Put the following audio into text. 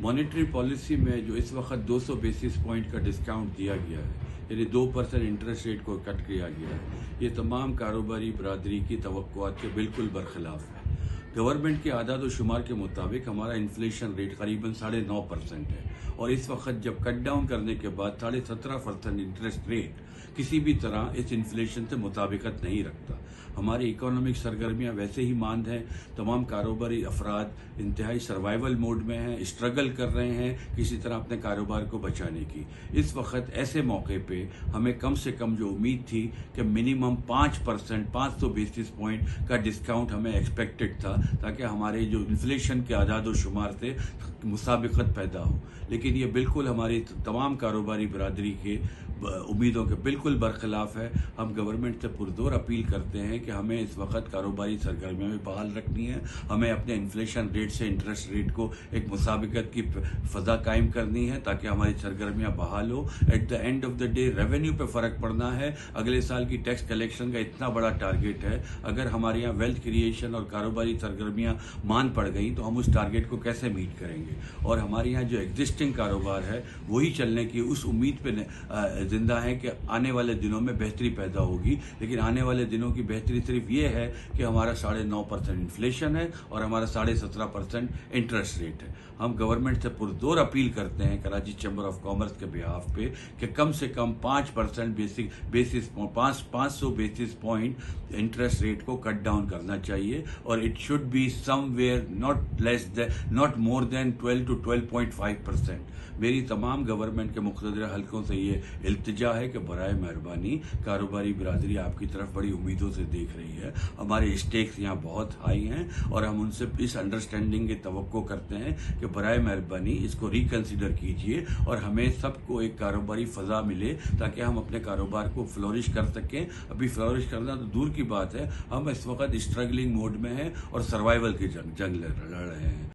Monetary policy में जो इस वक्त 200 बेसिस पॉइंट का डिस्काउंट दिया गया है, यानी 2% इंटरेस्ट रेट को कट किया गया है, ये तमाम कारोबारी बरादरी की तवक्कुआत के बिल्कुल बरखिलाफ है। गवर्नमेंट के आदाद व शुमार के मुताबिक हमारा इन्फ्लेशन रेट करीबन 9.5% है, और इस वक्त जब कट डाउन करने के बाद 17.5% इंटरेस्ट रेट किसी भी तरह इस इन्फ्लेशन से मुताबिकत नहीं रखता। हमारी इकोनॉमिक सरगर्मियां वैसे ही मांद हैं, तमाम कारोबारी अफराद इंतहाई सर्वाइवल मोड में हैं, स्ट्रगल कर रहे हैं किसी तरह अपने कारोबार को बचाने की। इस वक्त ऐसे मौके पे हमें कम से कम जो उम्मीद थी कि मिनिमम 5% 500 बेसिस पॉइंट का डिस्काउंट हमें एक्सपेक्टेड था, ताकि हमारे जो इन्फ्लेशन के आदाद व शुमार से मुसाबिकत पैदा हो, लेकिन ये बिल्कुल हमारी तमाम कारोबारी बरादरी के उम्मीदों के बिल्कुल बरखिलाफ है। हम गवर्नमेंट से पुरजोर अपील करते हैं कि हमें इस वक्त कारोबारी सरगर्मियों में बहाल रखनी है, हमें अपने इन्फ्लेशन रेट से इंटरेस्ट रेट को एक मुसाबिकत की फ़ज़ा कायम करनी है ताकि हमारी सरगर्मियाँ बहाल हो। At the end of the day revenue पे फ़र्क पड़ना है। अगले साल की टैक्स कलेक्शन का इतना बड़ा टारगेट है, अगर हमारे यहाँ वेल्थ क्रिएशन और कारोबारी सरगर्मियाँ मान पड़ गई तो हम उस टारगेट को कैसे मीट करेंगे। और हमारे यहाँ जो एग्जिस्टिंग कारोबार है वही चलने की उस उम्मीद पे जिंदा है कि आने वाले दिनों में बेहतरी पैदा होगी, लेकिन आने वाले दिनों की बेहतरी सिर्फ ये है कि हमारा 9.5% इन्फ्लेशन है और हमारा 17.5% इंटरेस्ट रेट है। हम गवर्नमेंट से पुरजोर अपील करते हैं कराची चैम्बर ऑफ कॉमर्स के बिहाफ पे कि कम से कम 5% 500 बेसिस पॉइंट इंटरेस्ट रेट को कट डाउन करना चाहिए, और it should be somewhere not more than 12 to 12.5%। मेरी तमाम गवर्नमेंट के मुख्तलिफ हलकों से ये इल्तिजा है कि बराए मेहरबानी कारोबारी बिरादरी आपकी तरफ बड़ी उम्मीदों से देख रही है। हमारे स्टेक्स यहाँ बहुत हाई हैं और हम उनसे इस अंडरस्टैंडिंग की तवक्को करते हैं कि बराए मेहरबानी इसको रिकंसिडर कीजिए और हमें सबको एक कारोबारी फ़ज़ा मिले ताकि हम अपने कारोबार को फ्लोरिश कर सकें। अभी फ्लोरिश करना तो दूर की बात है, हम इस वक्त स्ट्रगलिंग मोड में हैं और सर्वाइवल की जंग लड़ रहे हैं।